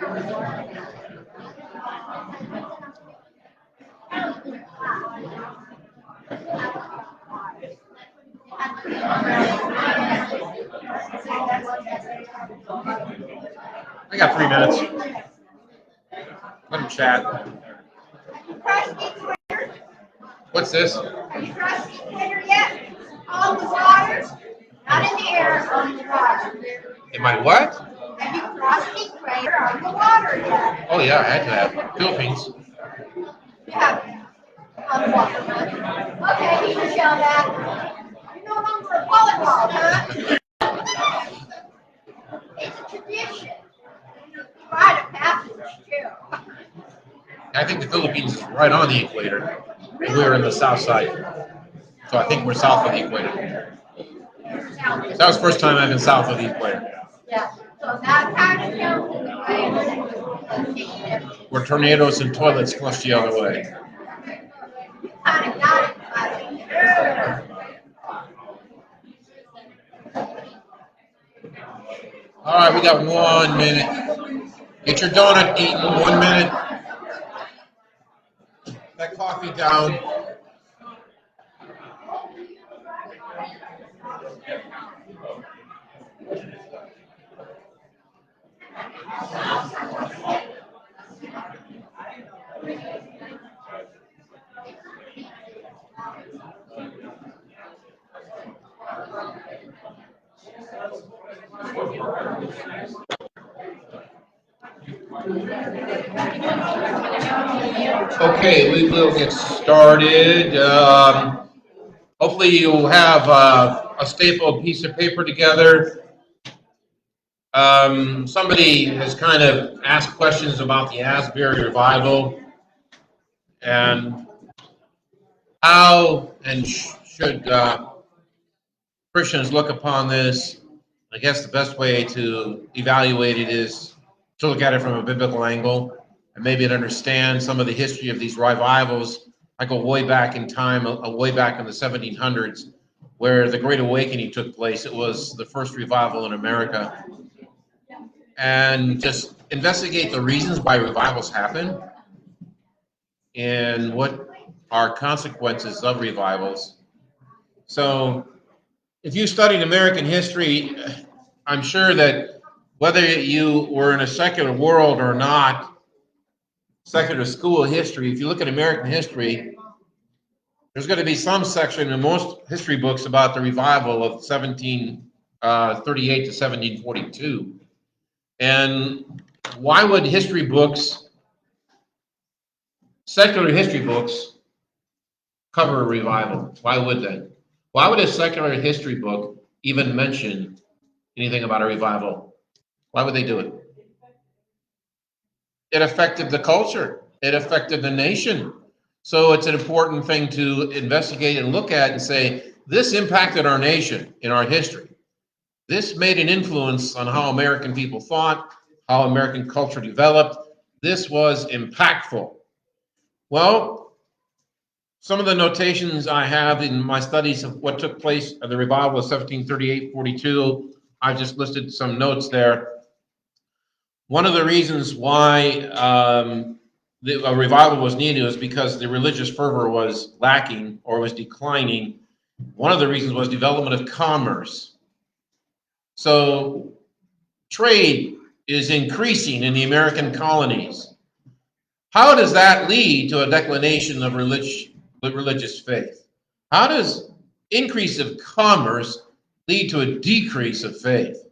I got 3 minutes. Let him chat. What's this? Have you crossed the equator yet? On the water? Not in the air, on the water. Am I what? Have you crossed the equator on the water yet? Oh yeah, I had to have. Philippines. You haven't. On the water. Okay, you can show that. You're no longer a volleyball, huh? It's a tradition. You ride a passage, too. I think the Philippines is right on the equator. We're in the south side. So I think we're south of the equator. That was the first time I've been south of the equator. Yeah. So that kind of counts as a Where tornadoes and toilets flush the other way. kind of got it, buddy. All right, we got 1 minute. Get your donut eaten. 1 minute. That coffee down. Okay, we will get started. Hopefully you'll have a stapled piece of paper together. Somebody has kind of asked questions about the Asbury revival and how and should Christians look upon this. I guess the best way to evaluate it is to look at it from a biblical angle and maybe to understand some of the history of these revivals. I go way back in time, way back in the 1700s, where the Great Awakening took place. It was the first revival in America. And just investigate the reasons why revivals happen and what are consequences of revivals. So if you studied American history, I'm sure that whether you were in a secular world or not, secular school history, if you look at American history, there's going to be some section in most history books about the revival of 1738 to 1742. And why would history books, secular history books, cover a revival? Why would they? Why would a secular history book even mention anything about a revival? Why would they do it? It affected the culture. It affected the nation. So it's an important thing to investigate and look at and say, this impacted our nation in our history. This made an influence on how American people thought, how American culture developed. This was impactful. Well, some of the notations I have in my studies of what took place at the revival of 1738-42, I just listed some notes there. One of the reasons why a revival was needed was because the religious fervor was lacking or was declining. One of the reasons was development of commerce. So trade is increasing in the American colonies. How does that lead to a declination of religious faith? How does increase of commerce lead to a decrease of faith?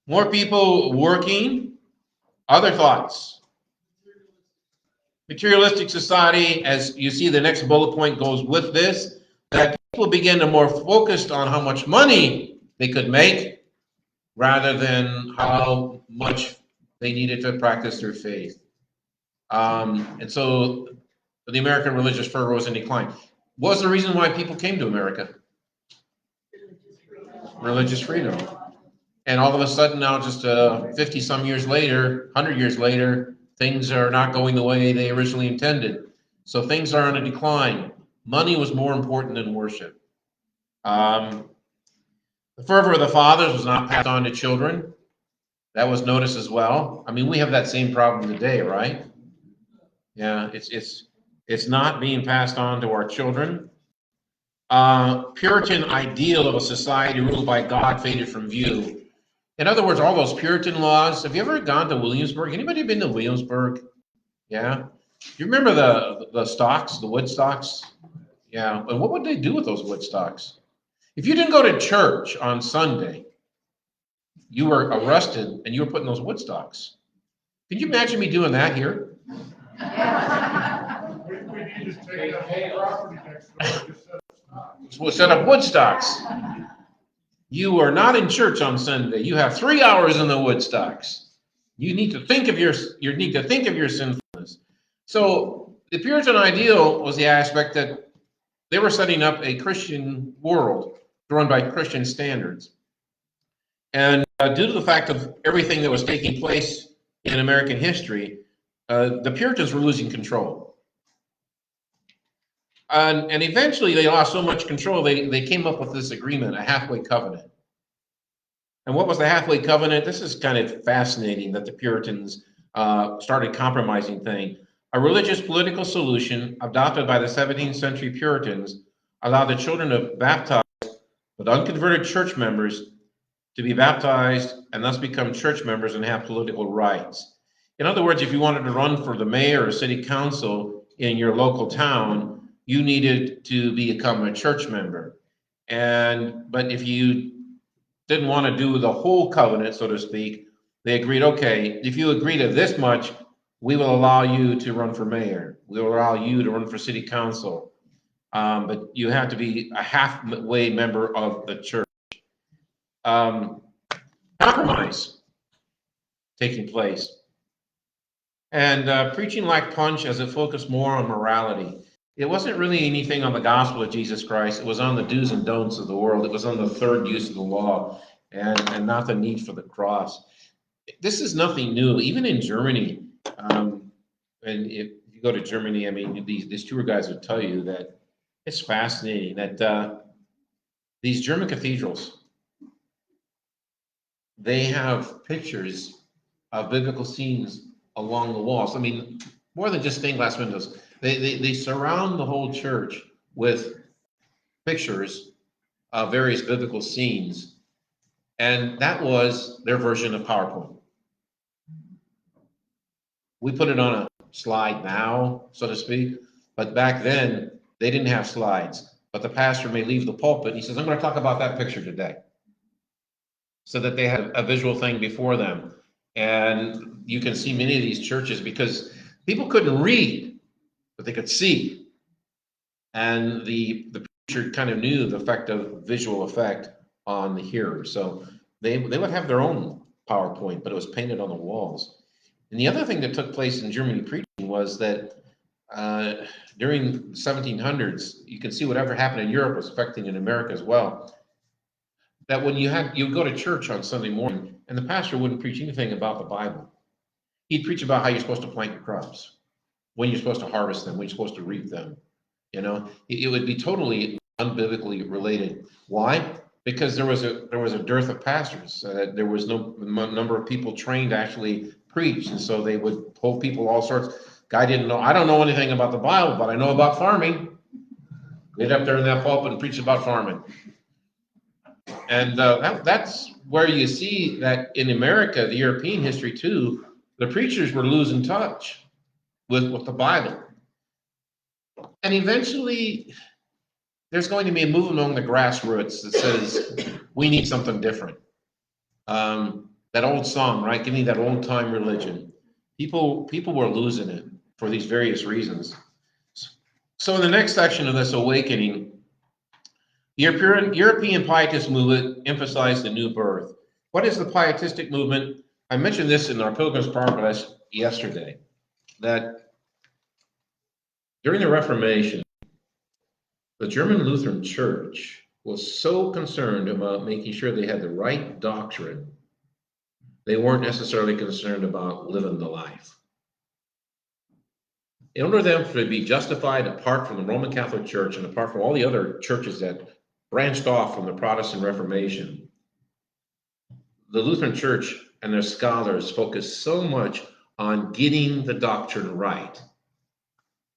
More people working. Other thoughts? Materialistic society, as you see the next bullet point goes with this, that people begin to more focused on how much money they could make rather than how much they needed to practice their faith. And so the American religious fervor was in decline. What was the reason why people came to America? Religious freedom. And all of a sudden now, just 50 some years later, 100 years later, things are not going the way they originally intended. So things are on a decline. Money was more important than worship. The fervor of the fathers was not passed on to children. That was noticed as well. I mean, we have that same problem today, right? Yeah, it's not being passed on to our children. Puritan ideal of a society ruled by God faded from view. In other words, all those Puritan laws. Have you ever gone to Williamsburg? Anybody been to Williamsburg? Yeah. You remember the stocks, the wood stocks? Yeah. And what would they do with those wood stocks? If you didn't go to church on Sunday, you were arrested and you were put in those wood stocks. Can you imagine me doing that here? We need to take that whole property next door, just set up stocks. We'll set up wood stocks. You are not in church on Sunday. You have 3 hours in the wood stocks. You need to think of your sinfulness. So the Puritan ideal was the aspect that they were setting up a Christian world run by Christian standards. And due to the fact of everything that was taking place in American history, the Puritans were losing control. And eventually they lost so much control, they came up with this agreement, a halfway covenant. And what was the halfway covenant? This is kind of fascinating that the Puritans started compromising things. A religious political solution adopted by the 17th century Puritans allowed the children of baptized but unconverted church members to be baptized and thus become church members and have political rights. In other words, if you wanted to run for the mayor or city council in your local town, you needed to become a church member. But if you didn't want to do the whole covenant, so to speak, they agreed, okay, if you agree to this much, we will allow you to run for mayor. We will allow you to run for city council. But you have to be a halfway member of the church. Compromise taking place. And preaching lacked punch as it focused more on morality. It wasn't really anything on the gospel of Jesus Christ. It was on the do's and don'ts of the world. It was on the third use of the law and not the need for the cross. This is nothing new. Even in Germany, and if you go to Germany, I mean, these tour guides would tell you that it's fascinating that these German cathedrals, they have pictures of biblical scenes along the walls. I mean, more than just stained glass windows. They surround the whole church with pictures of various biblical scenes. And that was their version of PowerPoint. We put it on a slide now, so to speak, but back then they didn't have slides. But the pastor may leave the pulpit and he says, I'm going to talk about that picture today. So that they had a visual thing before them. And you can see many of these churches because people couldn't read, but they could see. And the preacher kind of knew the effect of visual effect on the hearer. So they would have their own PowerPoint, but it was painted on the walls. And the other thing that took place in Germany preaching was that during the 1700s, you can see whatever happened in Europe was affecting in America as well. That when you go to church on Sunday morning, and the pastor wouldn't preach anything about the Bible. He'd preach about how you're supposed to plant your crops, when you're supposed to harvest them, when you're supposed to reap them. You know, it would be totally unbiblically related. Why? Because there was a dearth of pastors. There was no number of people trained to actually preach, and so they would hold people all sorts. Guy didn't know. I don't know anything about the Bible, but I know about farming. Get up there in that pulpit and preach about farming. And that's where you see that in America, the European history too, the preachers were losing touch with the Bible. And eventually, there's going to be a movement among the grassroots that says, we need something different. That old song, right? Give me that old time religion. People were losing it for these various reasons. So in the next section of this awakening, the European Pietist movement emphasized the new birth. What is the Pietistic movement? I mentioned this in our Pilgrim's Progress yesterday, that during the Reformation, the German Lutheran Church was so concerned about making sure they had the right doctrine, they weren't necessarily concerned about living the life. In order for them to be justified apart from the Roman Catholic Church and apart from all the other churches that branched off from the Protestant Reformation, the Lutheran Church and their scholars focus so much on getting the doctrine right.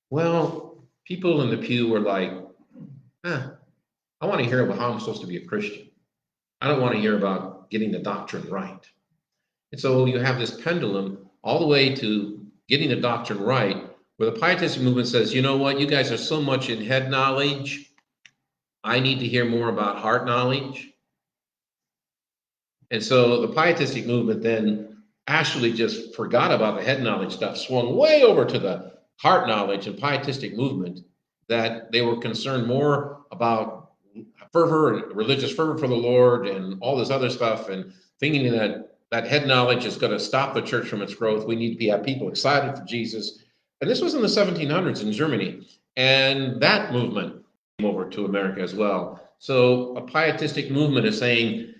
Well, people in the pew were like, I want to hear about how I'm supposed to be a Christian. I don't want to hear about getting the doctrine right. And so you have this pendulum all the way to getting the doctrine right, where the pietistic movement says, you know what, you guys are so much in head knowledge, I need to hear more about heart knowledge. And so the pietistic movement then actually just forgot about the head knowledge stuff, swung way over to the heart knowledge and pietistic movement, that they were concerned more about fervor and religious fervor for the Lord and all this other stuff, and thinking that head knowledge is going to stop the church from its growth. We need to have people excited for Jesus. And this was in the 1700s in Germany. And that movement came over to America as well. So a pietistic movement is saying,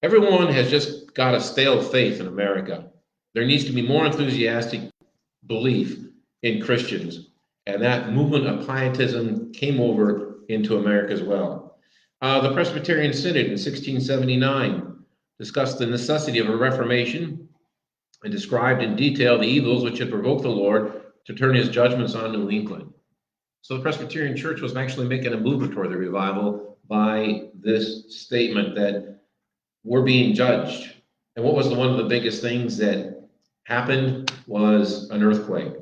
everyone has just got a stale faith in America. There needs to be more enthusiastic belief in Christians. And that movement of pietism came over into America as well. The Presbyterian Synod in 1679 discussed the necessity of a reformation and described in detail the evils which had provoked the Lord to turn his judgments on New England. So the Presbyterian Church was actually making a movement toward the revival by this statement that we're being judged. And what was one of the biggest things that happened was an earthquake.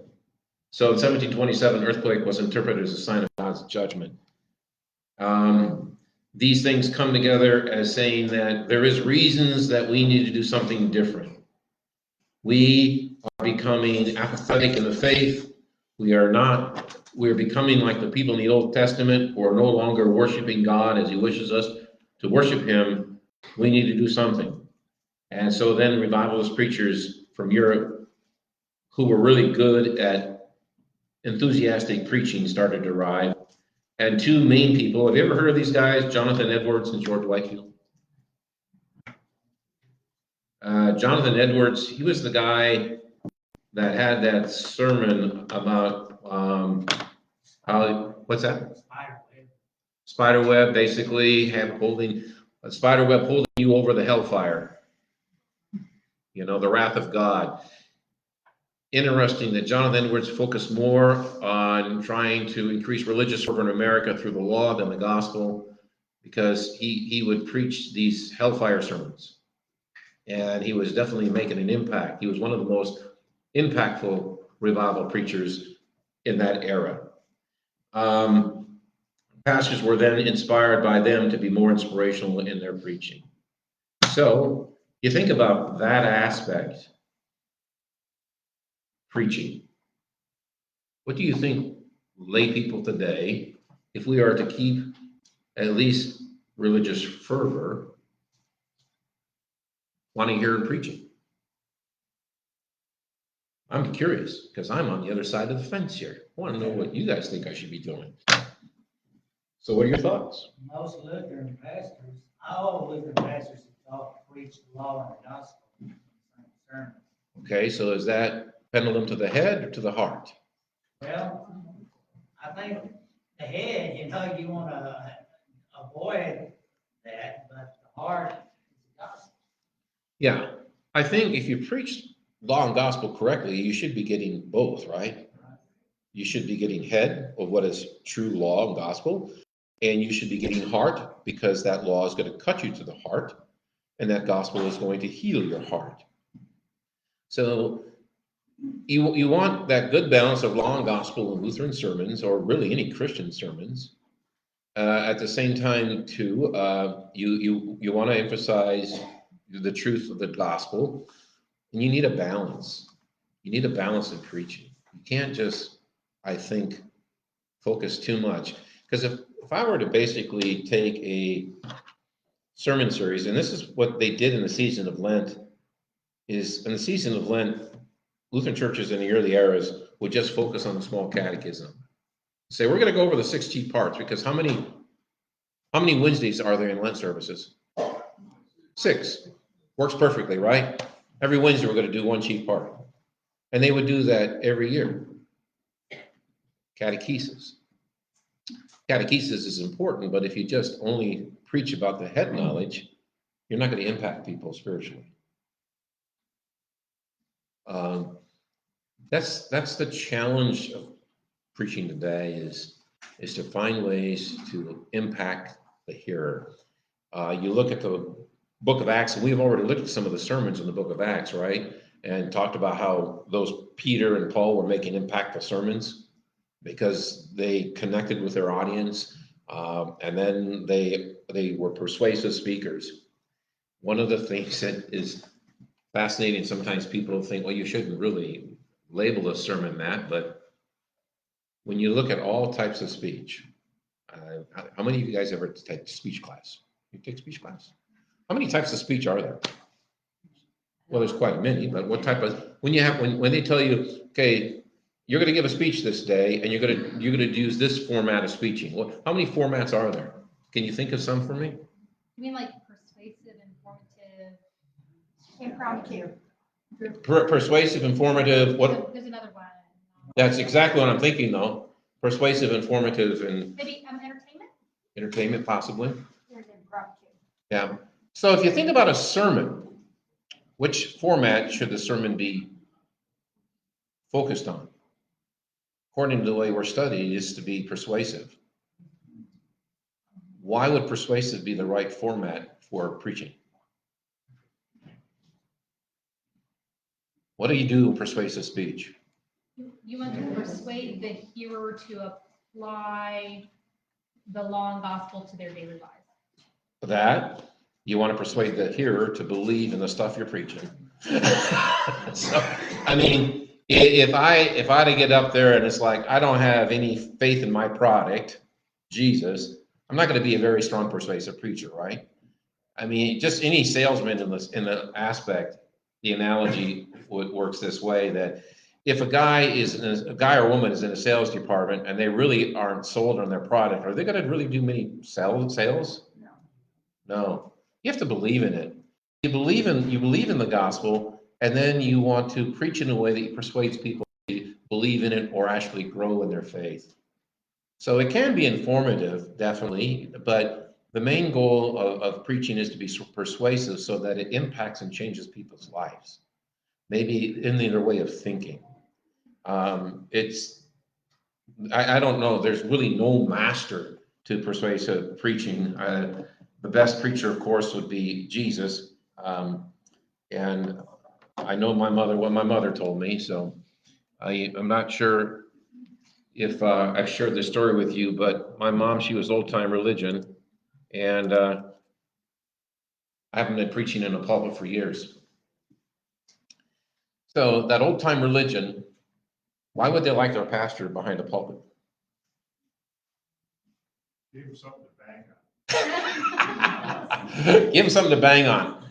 So in 1727, earthquake was interpreted as a sign of God's judgment. These things come together as saying that there is reasons that we need to do something different. We are becoming apathetic in the faith. We're becoming like the people in the Old Testament who are no longer worshiping God as he wishes us to worship him. We need to do something. And so then revivalist preachers from Europe who were really good at enthusiastic preaching started to arrive. And two main people, have you ever heard of these guys, Jonathan Edwards and George Whitefield? Jonathan Edwards, he was the guy that had that sermon about what's that? Spiderweb, basically, holding a spiderweb holding you over the hellfire. You know, the wrath of God. Interesting that Jonathan Edwards focused more on trying to increase religious fervor in America through the law than the gospel, because he would preach these hellfire sermons. And he was definitely making an impact. He was one of the most impactful revival preachers in that era. Pastors were then inspired by them to be more inspirational in their preaching. So you think about that aspect, preaching. What do you think lay people today, if we are to keep at least religious fervor, want to hear in preaching? I'm curious because I'm on the other side of the fence here. I want to know what you guys think I should be doing. So what are your thoughts? Most Lutheran pastors, all Lutheran pastors have taught to preach the law and the gospel in the same sermon. Okay, so is that pendulum to the head or to the heart? Well, I think the head, you want to avoid that, but the heart is the gospel. Yeah, I think if you preach law and gospel correctly, you should be getting both, right? You should be getting head of what is true law and gospel, and you should be getting heart, because that law is going to cut you to the heart, and that gospel is going to heal your heart. So you want that good balance of law and gospel in Lutheran sermons, or really any Christian sermons. At the same time, too, you want to emphasize the truth of the gospel, and you need a balance. You need a balance in preaching. You can't just, I think, focus too much. Because if I were to basically take a sermon series, and this is what they did in the season of Lent, is in the season of Lent, Lutheran churches in the early eras would just focus on the small catechism. Say, we're going to go over the 6 chief parts, because how many Wednesdays are there in Lent services? 6. Works perfectly, right? Every Wednesday we're going to do 1 chief part. And they would do that every year. Catechesis. Catechesis is important, but if you just only preach about the head knowledge, you're not going to impact people spiritually. That's the challenge of preaching today is to find ways to impact the hearer. You look at the book of Acts, and we've already looked at some of the sermons in the book of Acts, right? And talked about how those Peter and Paul were making impactful sermons because they connected with their audience, and then they were persuasive speakers. One of the things that is fascinating, sometimes people think, well, you shouldn't really label a sermon that, but when you look at all types of speech, how many of you guys ever take speech class? You take speech class? How many types of speech are there? Well, there's quite many, but what type of, when they tell you, okay, you're going to give a speech this day and you're going to use this format of speeching. How many formats are there? Can you think of some for me? You mean like persuasive, informative? Impromptu. Persuasive, informative, what? There's another one. That's exactly what I'm thinking though. Persuasive, informative, and Maybe entertainment? entertainment possibly. There's impromptu. Yeah. So if you think about a sermon, which format should the sermon be focused on? According to the way we're studying, is to be persuasive. Why would persuasive be the right format for preaching? What do you do in persuasive speech? You want to persuade the hearer to apply the law and gospel to their daily lives. That you want to persuade the hearer to believe in the stuff you're preaching. So, I mean, if I to get up there and it's like I don't have any faith in my product, Jesus, I'm not going to be a very strong persuasive preacher, right? I mean, just any salesman in the aspect, the analogy works this way, that if a guy or woman is in a sales department and they really aren't sold on their product, are they going to really do many sales? No. You have to believe in it. You believe in the gospel, and then you want to preach in a way that persuades people to believe in it or actually grow in their faith. So it can be informative, definitely, but the main goal of preaching is to be persuasive so that it impacts and changes people's lives, maybe in their way of thinking. I don't know, there's really no master to persuasive preaching. The best preacher, of course, would be Jesus. And I know what my mother told me, so I'm not sure if I've shared this story with you, but my mom, she was old time religion, and I haven't been preaching in a pulpit for years. So that old time religion, why would they like their pastor behind a pulpit? Give him something to bang on. Give them something to bang on.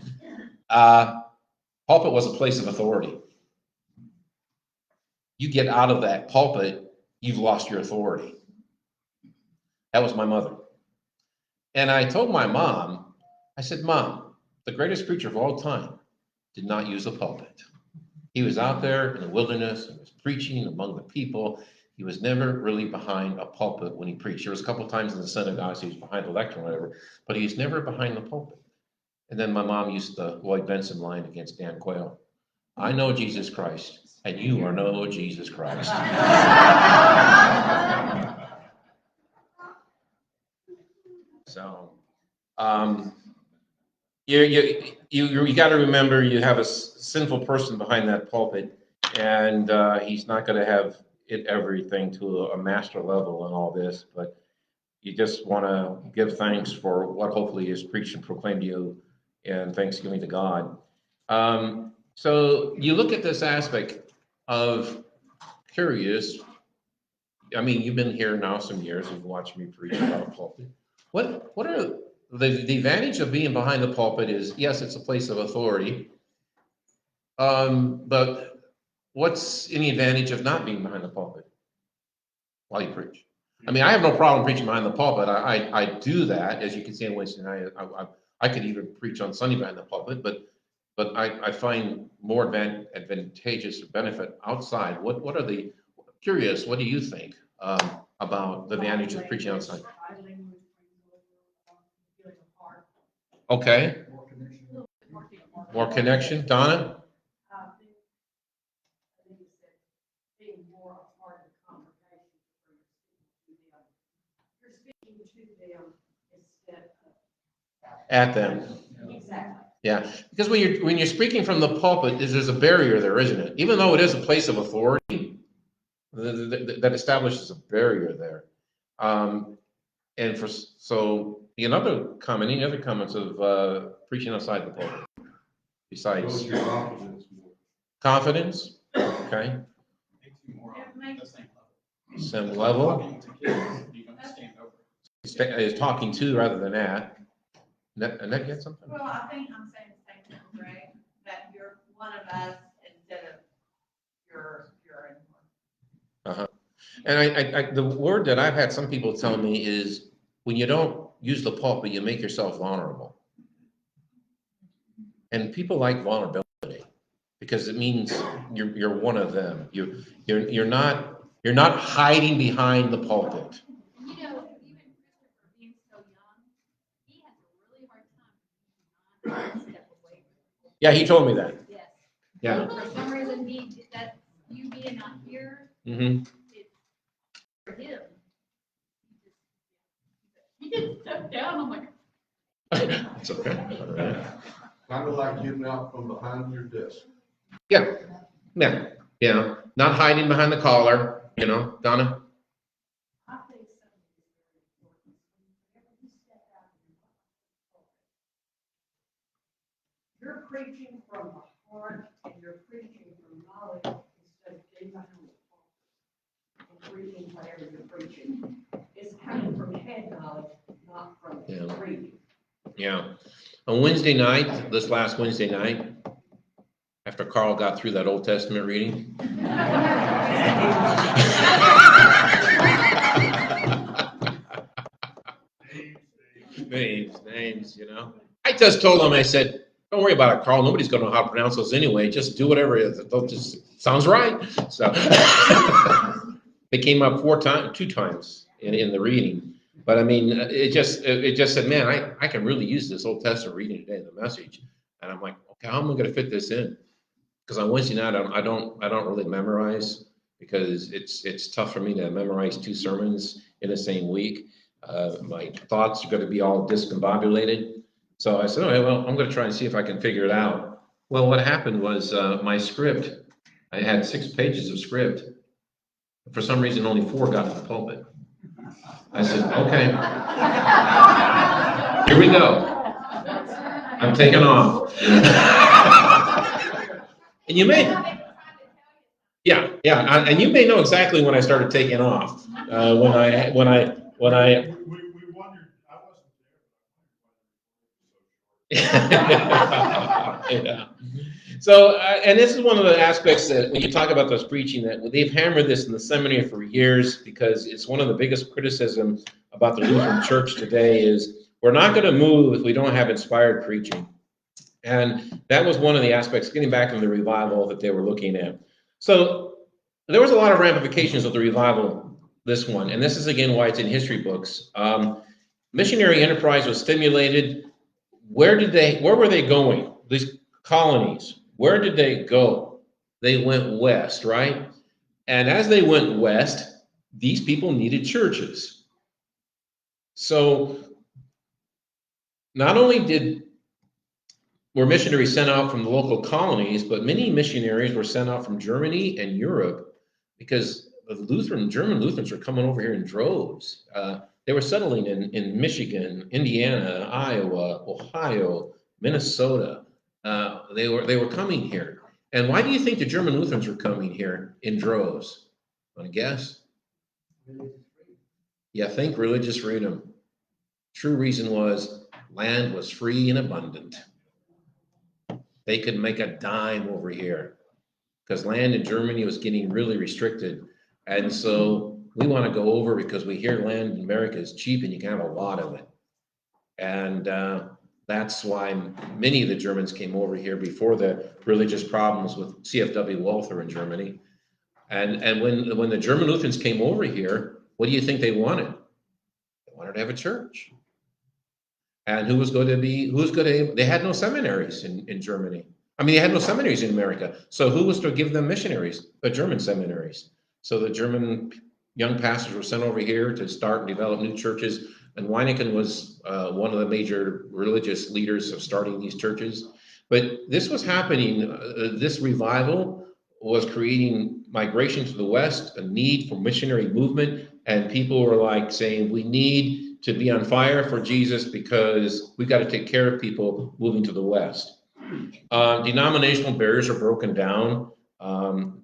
Pulpit was a place of authority. You get out of that pulpit, you've lost your authority. That was my mother. And I told my mom, I said, Mom, the greatest preacher of all time did not use a pulpit. He was out there in the wilderness and was preaching among the people. He was never really behind a pulpit when he preached. There was a couple of times in the synagogues he was behind the lectern or whatever, but he was never behind the pulpit. And then my mom used the Lloyd Benson line against Dan Quayle. I know Jesus Christ, and you are no Jesus Christ. So, you got to remember you have a sinful person behind that pulpit, and he's not going to have everything to a master level and all this, but you just want to give thanks for what hopefully is preached and proclaimed to you, and thanksgiving to God. So you look at this aspect of curious. I mean, you've been here now some years, you've watched me preach about pulpit. What are the advantage of being behind the pulpit is, yes, it's a place of authority, but what's any advantage of not being behind the pulpit while you preach? I mean, I have no problem preaching behind the pulpit. I do that, as you can see on Wednesday night. I could even preach on Sunday behind the pulpit, but I find more advantageous or benefit outside. What are the curious? What do you think about the advantage of preaching outside? Okay. More connection More connection, Donna? I think you said being more a part of the conversation where you're speaking to them instead of. At them. Exactly. Yeah, because when you're speaking from the pulpit, there's a barrier there, isn't it? Even though it is a place of authority, that establishes a barrier there. And so any other comments of preaching outside the pulpit besides Shows your confidence more. confidence? Okay, Makes you more on the same level. same level. Talking to kids, you can stand over. Is talking to rather than at. Annette, get something? Well, I think I'm saying the same thing, Greg, that you're one of us instead of you're anyone. And I the word that I've had some people tell me is when you don't use the pulpit, you make yourself vulnerable. And people like vulnerability because it means you're one of them. You're not hiding behind the pulpit. You know, even Christopher being so young, he has a really hard time not step away from Yeah, he told me that. it. Yes. Yeah. For some reason, that you being not here, Mm-hmm. it's for him. He just stepped down. I'm like, It's okay. All right. Kind of like getting out from behind your desk. Yeah. Not hiding behind the collar, Donna. I think something is very important. Whenever you step out and you're preaching from the heart and you're preaching from knowledge instead of getting behind the pulpit and reading whatever you're preaching. It's coming from head knowledge, not from Yeah. reading. Yeah. On Wednesday night, this last Wednesday night, after Carl got through that Old Testament reading. Names, I just told him, I said, don't worry about it, Carl. Nobody's going to know how to pronounce those anyway. Just do whatever it is. It just sounds right. So they came up two times in the reading. But I mean, it just said, man, I can really use this Old Testament reading today in the message. And I'm like, okay, how am I going to fit this in? Because on Wednesday night, I don't really memorize because it's tough for me to memorize 2 sermons in the same week. My thoughts are going to be all discombobulated. So I said, okay, well, I'm going to try and see if I can figure it out. Well, what happened was my script, I had 6 pages of script. For some reason, only 4 got to the pulpit. I said, okay, here we go. I'm taking off. And you may, and you may know exactly when I started taking off. When I We wondered, I wasn't there. Yeah. So, and this is one of the aspects that when you talk about those preaching, that they've hammered this in the seminary for years because it's one of the biggest criticisms about the Lutheran Church today is we're not going to move if we don't have inspired preaching. And that was one of the aspects, getting back to the revival that they were looking at. So there was a lot of ramifications of the revival, this one, and this is again why it's in history books. Missionary enterprise was stimulated. Where were they going? These colonies, where did they go? They went west, right? And as they went west, these people needed churches. So not only were missionaries sent out from the local colonies, but many missionaries were sent out from Germany and Europe because the German Lutherans were coming over here in droves. They were settling in Michigan, Indiana, Iowa, Ohio, Minnesota. They were coming here. And why do you think the German Lutherans were coming here in droves? Want to guess? Yeah, think religious freedom. True reason was land was free and abundant. They could make a dime over here because land in Germany was getting really restricted. And so we want to go over because we hear land in America is cheap and you can have a lot of it. And that's why many of the Germans came over here before the religious problems with CFW Walther in Germany. And when the German Lutherans came over here, what do you think they wanted? They wanted to have a church. And who's going to, they had no seminaries in Germany. I mean, they had no seminaries in America. So who was to give them missionaries? The German seminaries. So the German young pastors were sent over here to start and develop new churches. And Weineken was one of the major religious leaders of starting these churches. But this was happening, this revival was creating migration to the West, a need for missionary movement. And people were like saying, we need to be on fire for Jesus because we've got to take care of people moving to the West. Denominational barriers are broken down.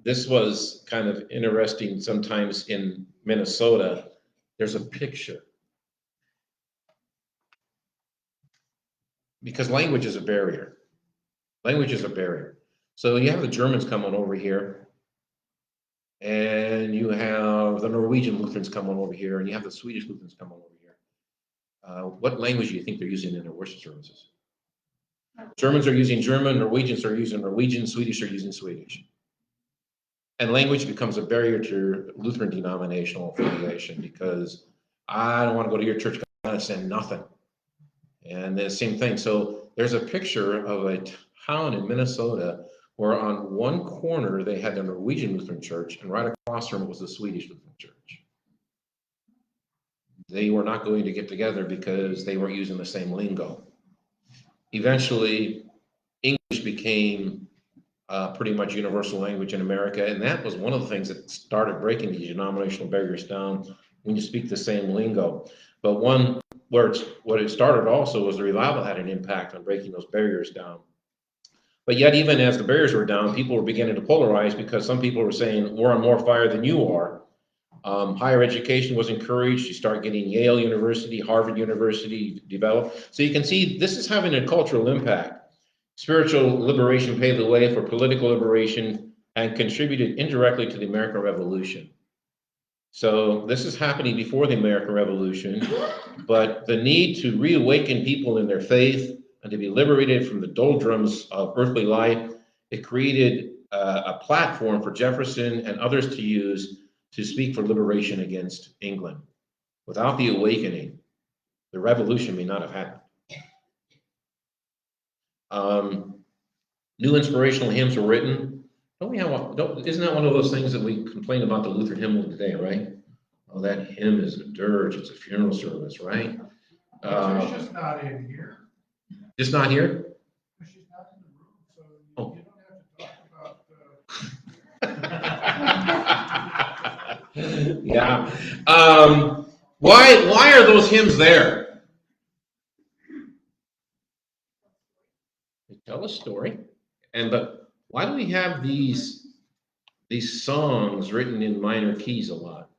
This was kind of interesting sometimes in Minnesota. There's a picture. Because language is a barrier. Language is a barrier. So you have the Germans coming over here, and you have the Norwegian Lutherans coming over here, and you have the Swedish Lutherans coming over here. What language do you think they're using in their worship services? Germans are using German, Norwegians are using Norwegian, Swedish are using Swedish. And language becomes a barrier to Lutheran denominational affiliation because I don't want to go to your church because I understand nothing. And the same thing. So there's a picture of a town in Minnesota where on one corner they had the Norwegian Lutheran Church and right across from it was the Swedish Lutheran Church. They were not going to get together because they weren't using the same lingo. Eventually, English became pretty much universal language in America, and that was one of the things that started breaking these denominational barriers down when you speak the same lingo. But what it started also was the revival had an impact on breaking those barriers down. But yet, even as the barriers were down, people were beginning to polarize because some people were saying, we're on more fire than you are. Higher education was encouraged. You start getting Yale University, Harvard University developed. So you can see this is having a cultural impact. Spiritual liberation paved the way for political liberation and contributed indirectly to the American Revolution. So this is happening before the American Revolution, but the need to reawaken people in their faith and to be liberated from the doldrums of earthly life, it created a platform for Jefferson and others to use to speak for liberation against England. Without the awakening, the revolution may not have happened. New inspirational hymns were written. Isn't that one of those things that we complain about the Lutheran hymnal today, right? Oh, that hymn is a dirge, it's a funeral service, right? It's just not in here. Just not here? She's not in the room, so Oh. you don't have to talk about Yeah. Why are those hymns there? They tell a story. But why do we have these songs written in minor keys a lot?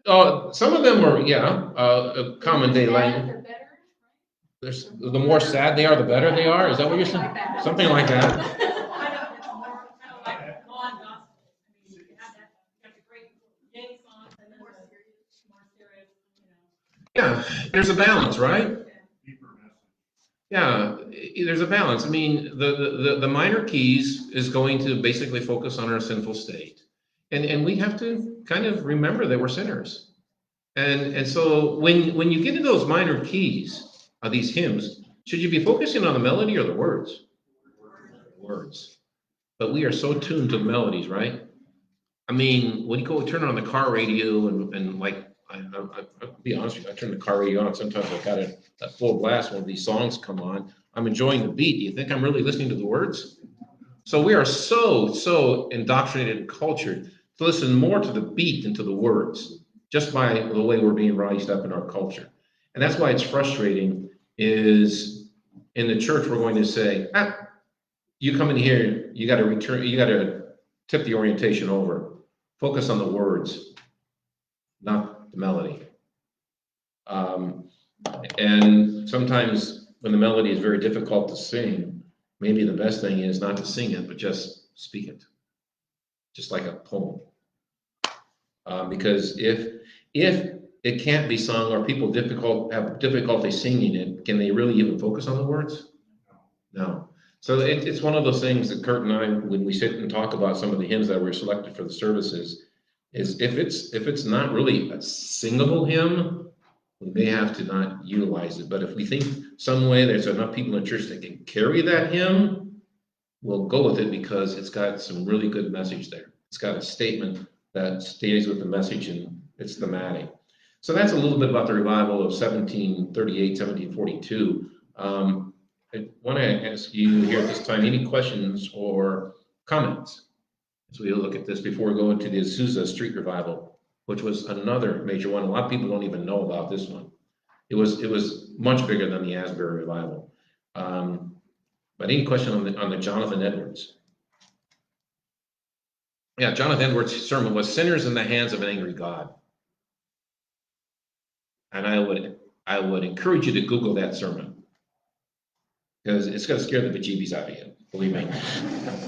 Oh, some of them are, common day language. The more sad they are, the better they are. Is that what you're saying? Something like that. Yeah, there's a balance, right? Yeah, there's a balance. I mean, the minor keys is going to basically focus on our sinful state. And we have to kind of remember that we're sinners. And so when you get into those minor keys of these hymns, should you be focusing on the melody or the words? Words. But we are so tuned to the melodies, right? I mean, when you go turn on the car radio and like, I'll be honest with you, I turn the car radio on, sometimes I've got it at full blast when these songs come on. I'm enjoying the beat. Do you think I'm really listening to the words? So we are so indoctrinated and cultured to listen more to the beat than to the words, just by the way we're being raised up in our culture. And that's why it's frustrating is in the church, we're going to say, you come in here, you got to tip the orientation over. Focus on the words, not the melody. And sometimes when the melody is very difficult to sing, maybe the best thing is not to sing it, but just speak it, just like a poem. Because if it can't be sung or people have difficulty singing it, can they really even focus on the words? No. So it's one of those things that Kurt and I, when we sit and talk about some of the hymns that were selected for the services, is if it's not really a singable hymn, we may have to not utilize it. But if we think some way there's enough people in church that can carry that hymn, we'll go with it because it's got some really good message there. It's got a statement that stays with the message and it's thematic. So that's a little bit about the revival of 1738, 1742. I want to ask you here at this time, any questions or comments as we look at this before we go into the Azusa Street Revival, which was another major one. A lot of people don't even know about this one. It was much bigger than the Asbury Revival. But any question on the Jonathan Edwards? Yeah, Jonathan Edwards' sermon was "Sinners in the Hands of an Angry God," and I would encourage you to Google that sermon because it's going to scare the bejeebies out of you. Believe me.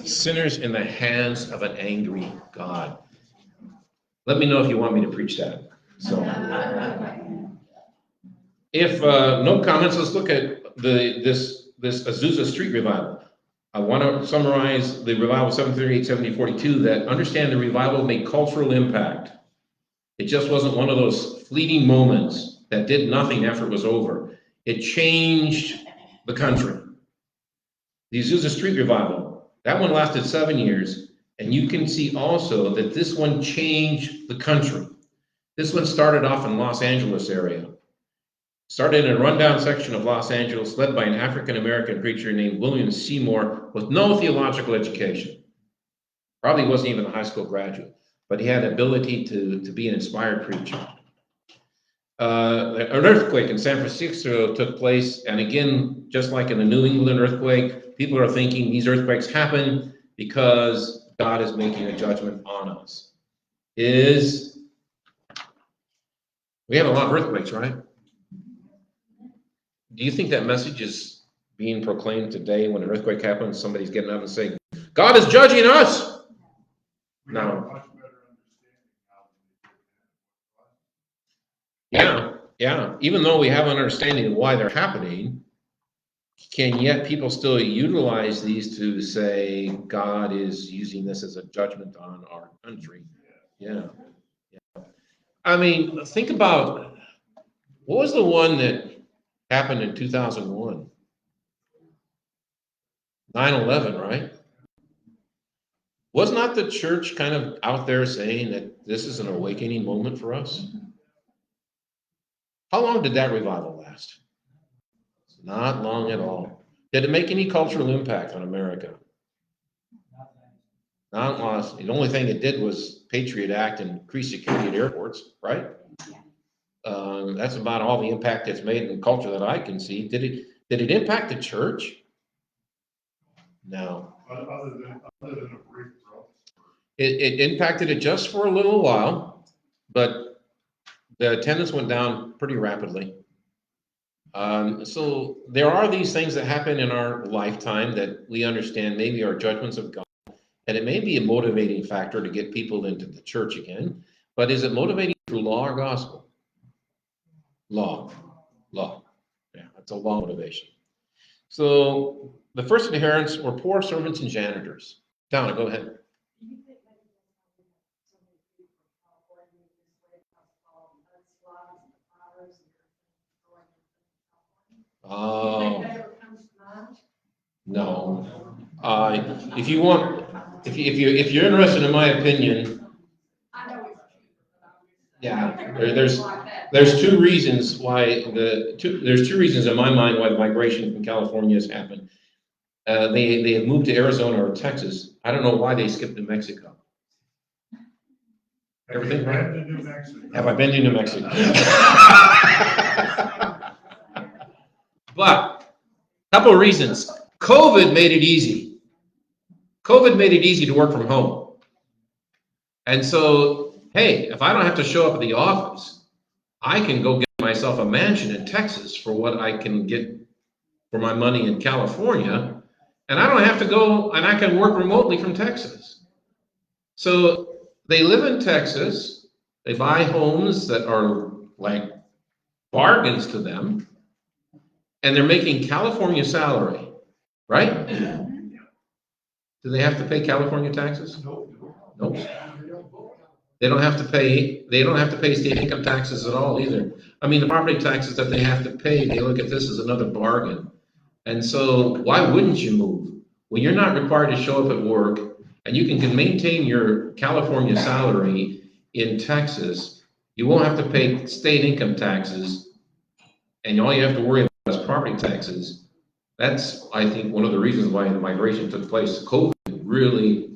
Sinners in the hands of an angry God. Let me know if you want me to preach that. So, if no comments, let's look at this Azusa Street Revival. I want to summarize the revival of 1738, 1742, that understand the revival made cultural impact. It just wasn't one of those fleeting moments that did nothing after it was over. It changed the country. The Azusa Street Revival, that one lasted 7 years, and you can see also that this one changed the country. This one started off in Los Angeles area. Started in a rundown section of Los Angeles, led by an African-American preacher named William Seymour with no theological education. Probably wasn't even a high school graduate, but he had the ability to be an inspired preacher. An earthquake in San Francisco took place, and again, just like in the New England earthquake, people are thinking these earthquakes happen because God is making a judgment on us. We have a lot of earthquakes, right? Do you think that message is being proclaimed today when an earthquake happens, somebody's getting up and saying, God is judging us? We have a No. much better understanding now than we did then. Yeah. Even though we have an understanding of why they're happening, can yet people still utilize these to say God is using this as a judgment on our country? Yeah. I mean, think about what was the one that happened in 2001? 9/11, right? Was not the church kind of out there saying that this is an awakening moment for us? How long did that revival last? Not long at all. Did it make any cultural impact on America? Not lost. The only thing it did was Patriot Act and increase security at airports, right? That's about all the impact it's made in culture that I can see. Did it impact the church? No. Other than a brief growth. It impacted it just for a little while, but the attendance went down pretty rapidly. So there are these things that happen in our lifetime that we understand maybe are judgments of God, and it may be a motivating factor to get people into the church again, but is it motivating through law or gospel? Law. Yeah, that's a law motivation. So the first adherents were poor servants and janitors. Donna, go ahead. Oh, no. If you want, if you're interested in my opinion, yeah, there's two reasons why there's two reasons in my mind why the migration from California has happened. They have moved to Arizona or Texas. I don't know why they skipped New Mexico. Everything right? Have you been to New Mexico? Have I been to New Mexico? But a couple of reasons. COVID made it easy. COVID made it easy to work from home. And so, hey, if I don't have to show up at the office, I can go get myself a mansion in Texas for what I can get for my money in California. And I don't have to go, and I can work remotely from Texas. So they live in Texas. They buy homes that are like bargains to them. And they're making California salary, right? Do they have to pay California taxes? Nope. They don't have to pay state income taxes at all either. I mean, the property taxes that they have to pay, they look at this as another bargain. And so why wouldn't you move? When you're not required to show up at work and you can maintain your California salary in Texas, you won't have to pay state income taxes, and all you have to worry about is property taxes. That's, I think, one of the reasons why the migration took place. COVID really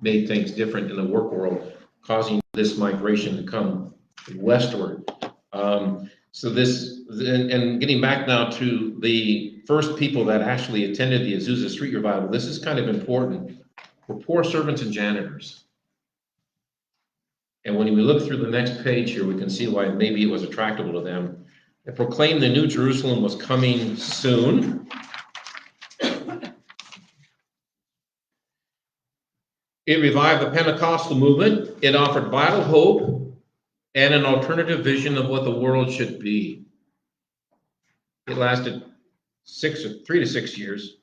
made things different in the work world, causing this migration to come westward. So this, and getting back now to the first people that actually attended the Azusa Street Revival, this is kind of important. Were poor servants and janitors. And when we look through the next page here, we can see why maybe it was attractable to them. It proclaimed the New Jerusalem was coming soon. It revived the Pentecostal movement. It offered vital hope and an alternative vision of what the world should be. It lasted 3 to 6 years.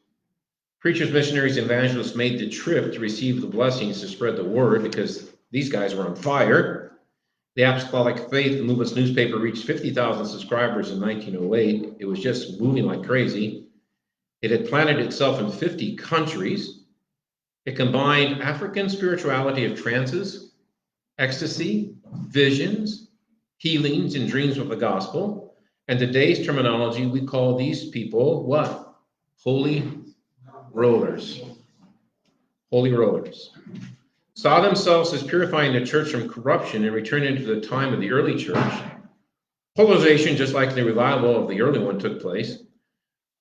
Preachers, missionaries, evangelists made the trip to receive the blessings to spread the word because these guys were on fire. The Apostolic Faith Movement's newspaper reached 50,000 subscribers in 1908. It was just moving like crazy. It had planted itself in 50 countries. It combined African spirituality of trances, ecstasy, visions, healings, and dreams with the gospel. And today's terminology, we call these people what? Holy rollers. Holy rollers. Saw themselves as purifying the church from corruption and returning to the time of the early church. Polarization, just like the revival of the early one, took place.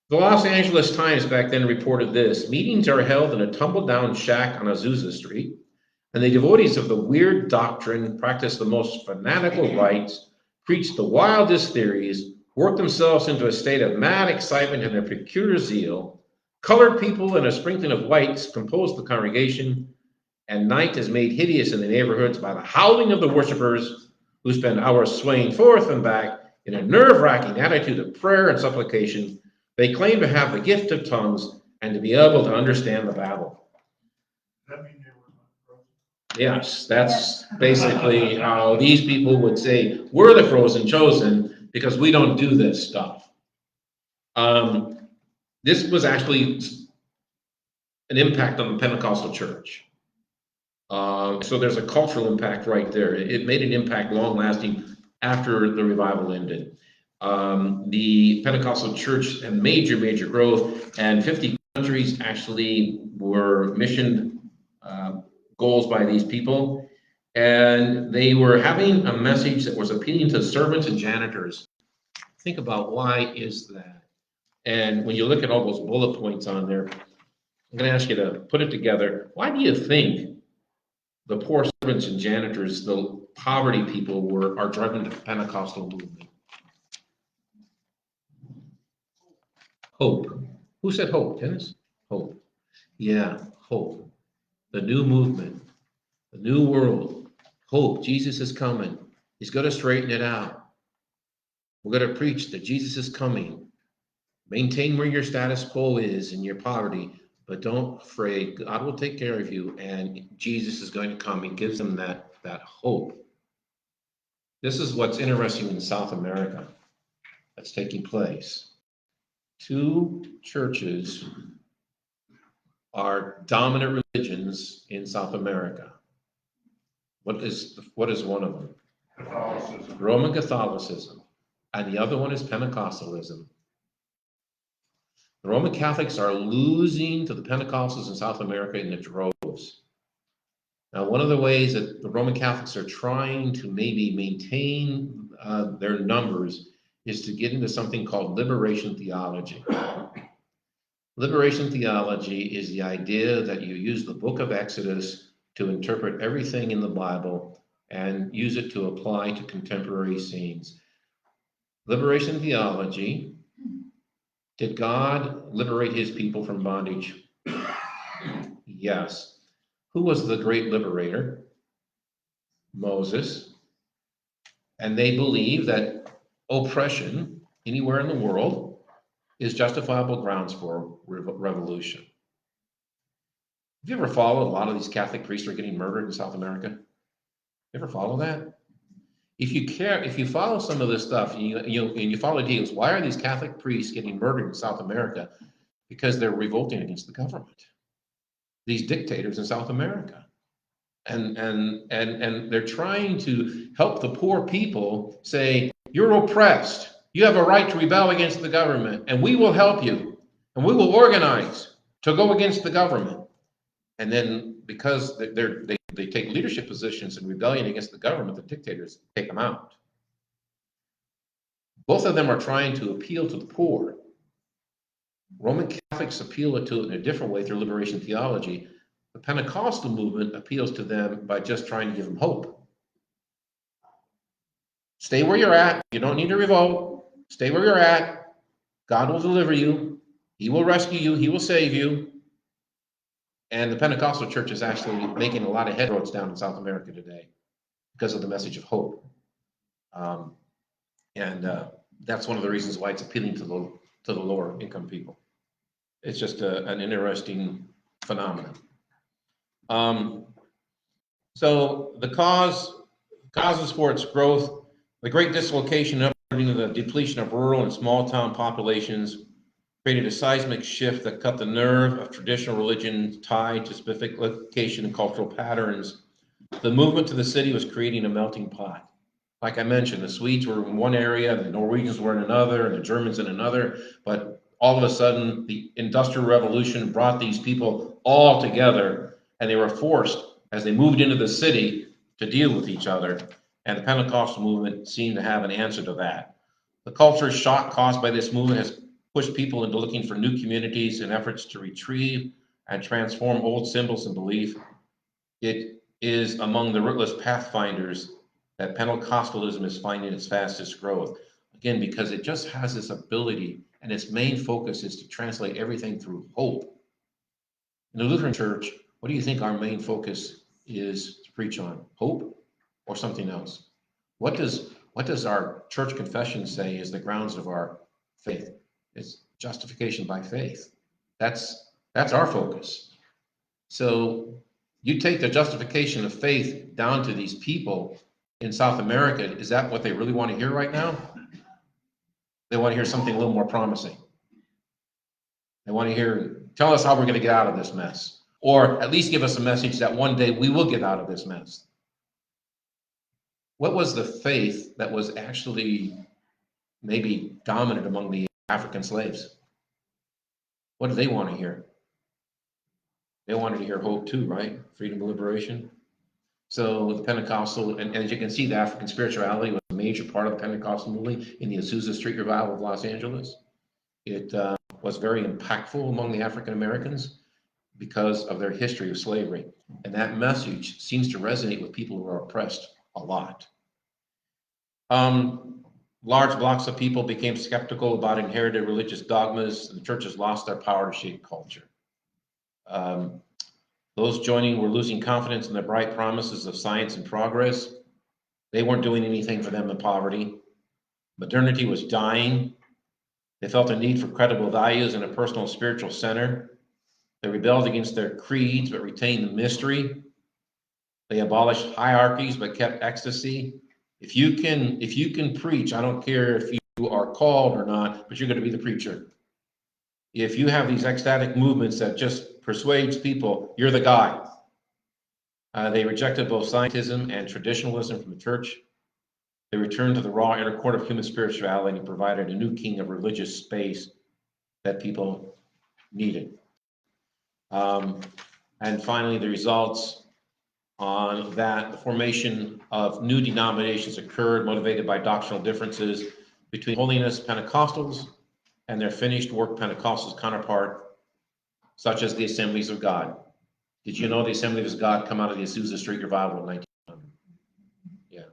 The Los Angeles Times back then reported this: meetings are held in a tumble-down shack on Azusa Street, and the devotees of the weird doctrine practice the most fanatical rites, preach the wildest theories, work themselves into a state of mad excitement and a peculiar zeal. Colored people and a sprinkling of whites compose the congregation, and night is made hideous in the neighborhoods by the howling of the worshipers who spend hours swaying forth and back in a nerve-wracking attitude of prayer and supplication. They claim to have the gift of tongues and to be able to understand the Bible. Does that mean they were not frozen? Yes, that's basically how these people would say, we're the frozen chosen because we don't do this stuff. This was actually an impact on the Pentecostal church. So there's a cultural impact right there. It made an impact long lasting after the revival ended. The Pentecostal church had major growth, and 50 countries actually were mission goals by these people. And they were having a message that was appealing to servants and janitors. Think about why is that? And when you look at all those bullet points on there, I'm going to ask you to put it together. Why do you think the poor servants and janitors, the poverty people, are driving the Pentecostal movement? Hope. Who said hope, Dennis? Hope. Yeah, hope. The new movement, the new world. Hope. Jesus is coming. He's going to straighten it out. We're going to preach that Jesus is coming. Maintain where your status quo is in your poverty, but don't afraid. God will take care of you, and Jesus is going to come. He gives them that hope. This is what's interesting in South America that's taking place. 2 churches are dominant religions in South America. What is one of them? Catholicism. Roman Catholicism, and the other one is Pentecostalism. The Roman Catholics are losing to the Pentecostals in South America in the droves. Now, one of the ways that the Roman Catholics are trying to maybe maintain their numbers is to get into something called liberation theology. Liberation theology is the idea that you use the book of Exodus to interpret everything in the Bible and use it to apply to contemporary scenes. Liberation theology. Did God liberate his people from bondage? Yes. Who was the great liberator? Moses. And they believe that oppression anywhere in the world is justifiable grounds for revolution. Have you ever followed a lot of these Catholic priests are getting murdered in South America? ever follow that? If you follow some of this stuff, and you follow the deals, why are these Catholic priests getting murdered in South America? Because they're revolting against the government. These dictators in South America. And they're trying to help the poor people say, you're oppressed. You have a right to rebel against the government, and we will help you. And we will organize to go against the government. And then because they take leadership positions in rebellion against the government, the dictators take them out. Both of them are trying to appeal to the poor. Roman Catholics appeal to it in a different way through liberation theology. The Pentecostal movement appeals to them by just trying to give them hope. Stay where you're at. You don't need to revolt. Stay where you're at. God will deliver you. He will rescue you. He will save you. And the Pentecostal church is actually making a lot of headroads down in South America today because of the message of hope. That's one of the reasons why it's appealing to the lower income people. It's just an interesting phenomenon. So the causes for its growth, the great dislocation and uprooting of the depletion of rural and small town populations created a seismic shift that cut the nerve of traditional religion tied to specific location and cultural patterns. The movement to the city was creating a melting pot. Like I mentioned, the Swedes were in one area, the Norwegians were in another, and the Germans in another, but all of a sudden the Industrial Revolution brought these people all together, and they were forced, as they moved into the city, to deal with each other, and the Pentecostal movement seemed to have an answer to that. The culture shock caused by this movement has pushed people into looking for new communities in efforts to retrieve and transform old symbols and belief. It is among the rootless pathfinders that Pentecostalism is finding its fastest growth. Again, because it just has this ability, and its main focus is to translate everything through hope. In the Lutheran Church, what do you think our main focus is to preach on? Hope or something else? What does our church confession say is the grounds of our faith? It's justification by faith. That's our focus. So you take the justification of faith down to these people in South America. Is that what they really want to hear right now? They want to hear something a little more promising. They want to hear, tell us how we're going to get out of this mess. Or at least give us a message that one day we will get out of this mess. What was the faith that was actually maybe dominant among the African slaves? What did they want to hear? They wanted to hear hope too, right? Freedom and liberation. So the Pentecostal, and as you can see, the African spirituality was a major part of the Pentecostal movement in the Azusa Street Revival of Los Angeles. It was very impactful among the African Americans because of their history of slavery. And that message seems to resonate with people who are oppressed a lot. Large blocks of people became skeptical about inherited religious dogmas, and the churches lost their power to shape culture. Those joining were losing confidence in the bright promises of science and progress. They weren't doing anything for them in poverty. Modernity was dying. They felt a need for credible values and a personal and spiritual center. They rebelled against their creeds but retained the mystery. They abolished hierarchies but kept ecstasy. If you can preach, I don't care if you are called or not, but you're going to be the preacher. If you have these ecstatic movements that just persuades people, you're the guy. They rejected both scientism and traditionalism from the church. They returned to the raw inner core of human spirituality and provided a new king of religious space that people needed. And finally, the results on that, the formation of new denominations occurred, motivated by doctrinal differences between holiness Pentecostals and their finished work Pentecostals counterpart, such as the Assemblies of God. Did you know the Assemblies of God come out of the Azusa Street Revival in 1900?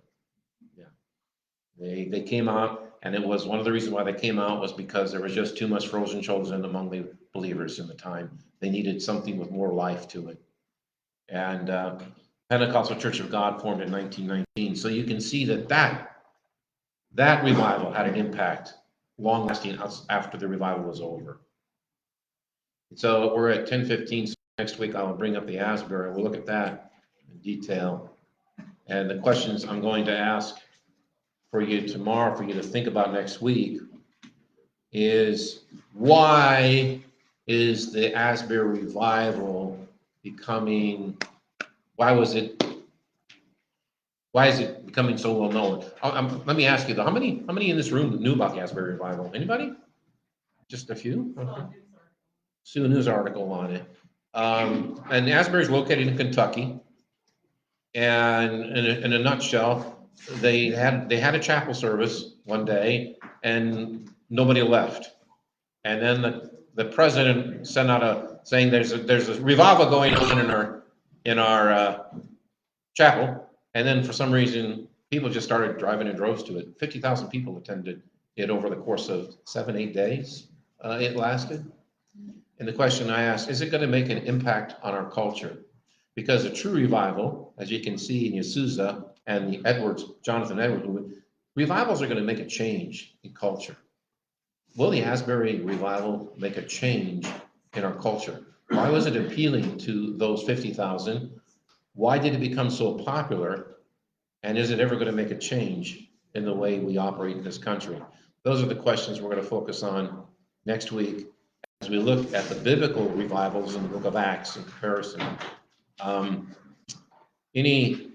Yeah. They came out, and it was one of the reasons why they came out was because there was just too much frozen chosen among the believers in the time. They needed something with more life to it. And Pentecostal Church of God formed in 1919. So you can see that revival had an impact long lasting after the revival was over. So we're at 10:15. So next week I'll bring up the Asbury. We'll look at that in detail. And the questions I'm going to ask for you tomorrow, for you to think about next week, is why is the Asbury revival becoming, why is it becoming so well known? Let me ask you though, how many in this room knew about the Asbury revival? Anybody? Just a few? Okay. See a news article on it. And Asbury is located in Kentucky. And in a nutshell, they had a chapel service one day and nobody left. And then the president sent out saying there's a revival going on in our chapel. And then for some reason, people just started driving in droves to it. 50,000 people attended it over the course of 7-8 days. It lasted. And the question I asked, is it going to make an impact on our culture? Because a true revival, as you can see in Yazusa and the Jonathan Edwards, revivals are going to make a change in culture. Will the Asbury revival make a change in our culture? Why was it appealing to those 50,000? Why did it become so popular? And is it ever going to make a change in the way we operate in this country? Those are the questions we're going to focus on next week as we look at the biblical revivals in the book of Acts in comparison. Any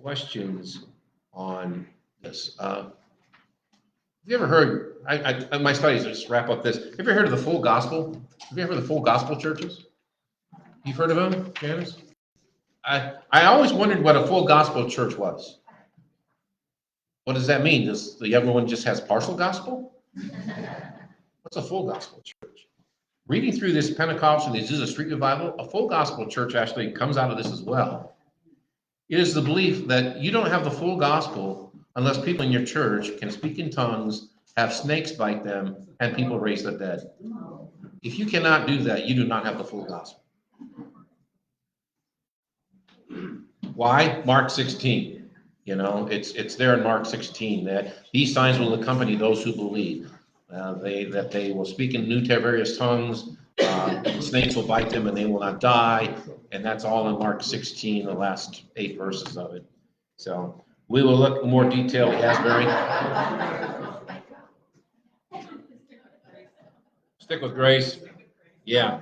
questions on this? Have you ever heard, my studies, just wrap up this. Have you ever heard of the full gospel? Have you ever heard of the full gospel churches? You've heard of them, Janice? I always wondered what a full gospel church was. What does that mean? Does everyone just has partial gospel? What's a full gospel church? Reading through this Pentecost and the Azusa Street Revival, a full gospel church actually comes out of this as well. It is the belief that you don't have the full gospel unless people in your church can speak in tongues, have snakes bite them, and people raise the dead. If you cannot do that, you do not have the full gospel. Why? Mark 16. You know, it's there in Mark 16 that these signs will accompany those who believe. They will speak in new various tongues, snakes will bite them and they will not die. And that's all in Mark 16, the last 8 verses of it. So we will look in more detail at Asbury. Stick with grace. Yeah,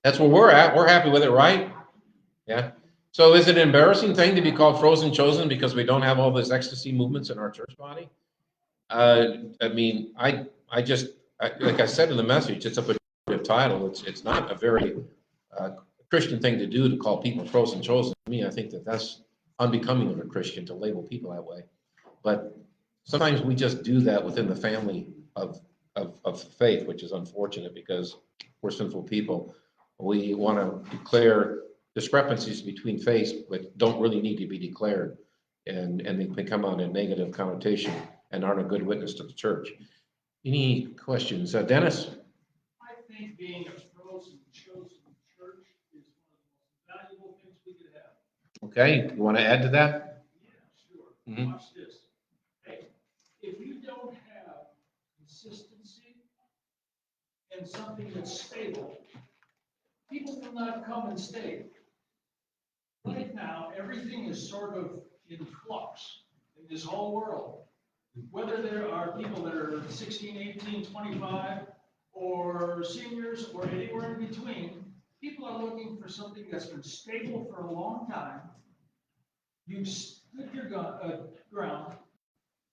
that's where we're at. We're happy with it, right? Yeah. So is it an embarrassing thing to be called Frozen Chosen because we don't have all these ecstasy movements in our church body? I mean, like I said in the message, it's a pejorative title. It's not a very Christian thing to do to call people Frozen Chosen. To me, I think that's unbecoming of a Christian to label people that way. But sometimes we just do that within the family of faith, which is unfortunate because we're sinful people. We want to declare discrepancies between faiths, but don't really need to be declared, and they can come on a negative connotation and aren't a good witness to the church. Any questions? Dennis? I think being a frozen chosen church is one of the most valuable things we could have. Okay, you want to add to that? Yeah, sure. Mhm. Watch this. Hey, if you don't have consistency and something that's stable, people will not come and stay. Right now, everything is sort of in flux in this whole world. Whether there are people that are 16, 18, 25, or seniors, or anywhere in between, people are looking for something that's been stable for a long time. You've stood your ground.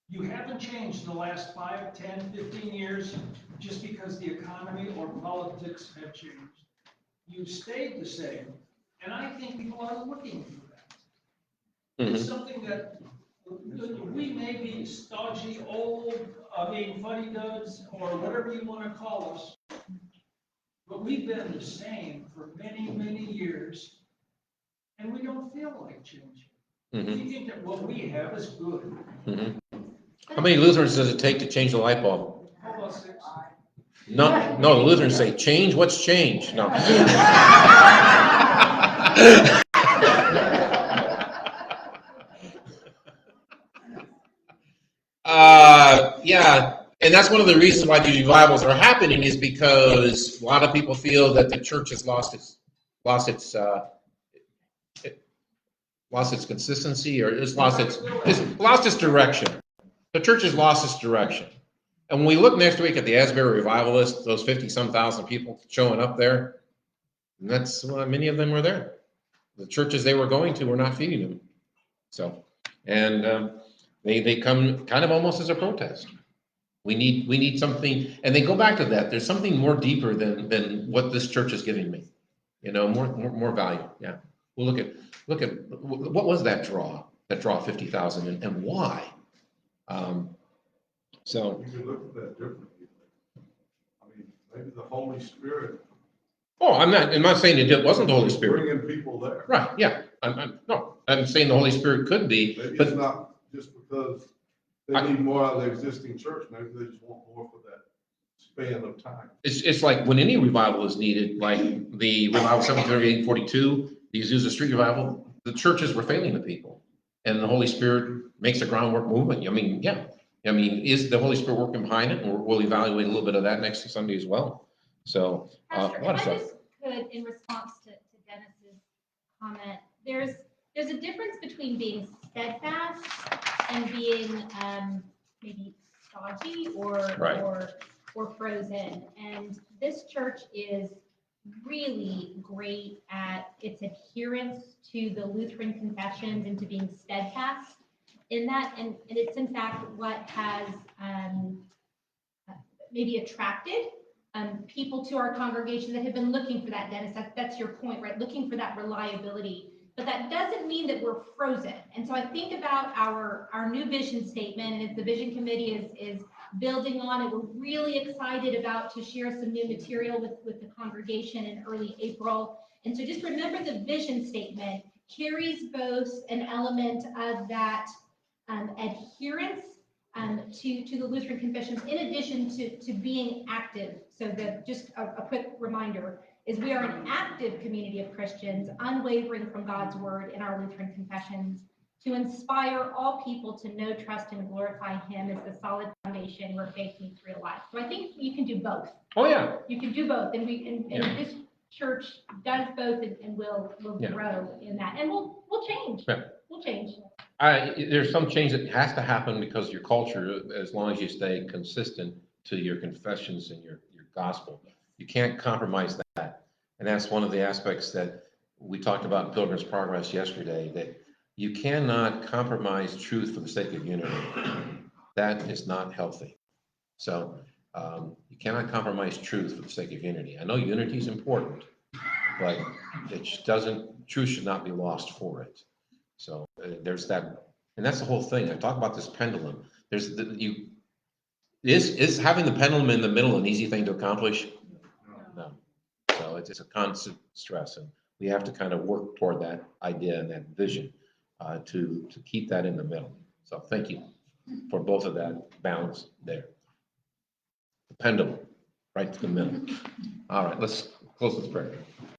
You haven't changed in the last 5, 10, 15 years just because the economy or politics have changed. You've stayed the same, and I think people are looking for that. It's something that we may be stodgy, old, fuddy-dudds, or whatever you want to call us, but we've been the same for many, many years, and we don't feel like changing. We think that what we have is good. How many Lutherans does it take to change the light bulb? How about 6? No, the Lutherans say, change? What's change? No. Yeah, and that's one of the reasons why these revivals are happening is because a lot of people feel that the church has lost its lost its consistency, or it's lost its direction. The church has lost its direction. And when we look next week at the Asbury Revivalists, those 50-some thousand people showing up there, and that's, well, many of them were there. The churches they were going to were not feeding them. So, and they come kind of almost as a protest. We need something, and they go back to that. There's something more deeper than what this church is giving me. You know, more value. Yeah. We'll look at what was that draw 50,000 and why. So You could look at that differently. I mean, maybe the Holy Spirit. oh, I'm not saying it wasn't the Holy Spirit. Bringing people there. Right, yeah. I'm saying the Holy Spirit could be, Maybe but it's not just because they need more out of the existing church. Maybe they just want more for that span of time. it's like when any revival is needed, like the revival 1738-42, the Azusa Street revival, the churches were failing the people. And the Holy Spirit makes a groundwork movement. I mean, yeah. I mean, is the Holy Spirit working behind it? And we'll evaluate a little bit of that next Sunday as well. So, Pastor, a lot of if I stuff. just could, in response to Dennis's comment, there's a difference between being steadfast and being maybe stodgy Right. or frozen. And this church is really great at its adherence to the Lutheran confessions and to being steadfast in that. And it's in fact what has maybe attracted people to our congregation that have been looking for that, Dennis. That's your point, right? Looking for that reliability. But that doesn't mean that we're frozen. And so I think about our new vision statement, and as the vision committee is building on it, we're really excited about to share some new material with the congregation in early April. And so just remember the vision statement carries both an element of that adherence to the Lutheran confessions, in addition to being active. So just a quick reminder is we are an active community of Christians, unwavering from God's word in our Lutheran confessions, to inspire all people to know, trust, and glorify Him as the solid foundation where faith meets real life. So I think you can do both. Oh, yeah. You can do both, and this church does both, and will Yeah. grow in that, and we'll change. Yeah. We'll change. There's some change that has to happen because your culture, as long as you stay consistent to your confessions and your gospel, you can't compromise that. And that's one of the aspects that we talked about in Pilgrim's Progress yesterday, that you cannot compromise truth for the sake of unity. That is not healthy. So you cannot compromise truth for the sake of unity. I know unity is important, but truth should not be lost for it. So there's that, and that's the whole thing. I talk about this pendulum. Is having the pendulum in the middle an easy thing to accomplish? No. So it's a constant stress, and we have to kind of work toward that idea and that vision to keep that in the middle. So thank you for both of that balance there. The pendulum, right to the middle. All right, let's close this prayer.